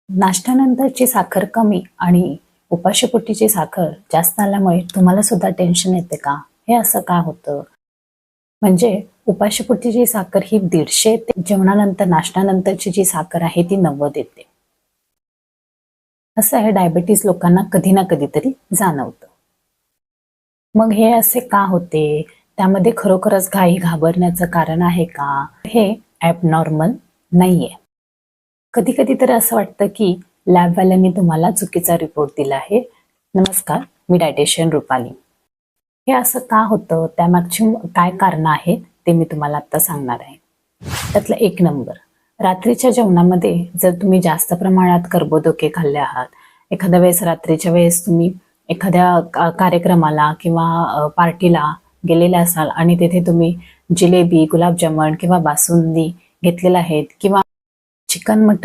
नाश्त्यानंतरची साखर कमी आणि उपाशीपोटीची साखर जास्त आल्यामुळे तुम्हाला सुद्धा टेन्शन येते का? हे असं का होतं? म्हणजे उपाशीपोटीची साखर ही 150 येते, जेवणानंतर नाश्त्यानंतरची जी साखर आहे ती 90 येते. असं आहे, डायबिटीज लोकांना कधी ना कधीतरी जाणवतं. मग हे असे का होते? त्यामध्ये खरोखरच घाई घाबरण्याचं कारण आहे का? हे ॲबनॉर्मल नाहीये. कधी-कधी तर असं वाटतं की लॅबवाल्यांनी तुम्हाला चुकीचा रिपोर्ट दिला आहे. नमस्कार, मी डायटिशियन रुपाली. हे असं का होतं? त्यामागची काय कारणं आहेत? ते मी तुम्हाला आता सांगणार आहे. त्यातला 1 नंबर, रात्रीच्या जेवणामध्ये जर तुम्ही जास्त प्रमाणात कर्बोदके खाल्ले आहात, एखाद्या वेळेस रात्रीच्या वेळेस तुम्ही एखाद्या कार्यक्रमाला किंवा पार्टीला गेलेले असाल आणि तिथे तुम्ही जिलेबी, गुलाबजामुन किंवा बासुंदी घेतलेल्या आहेत किंवा चिकन, मटण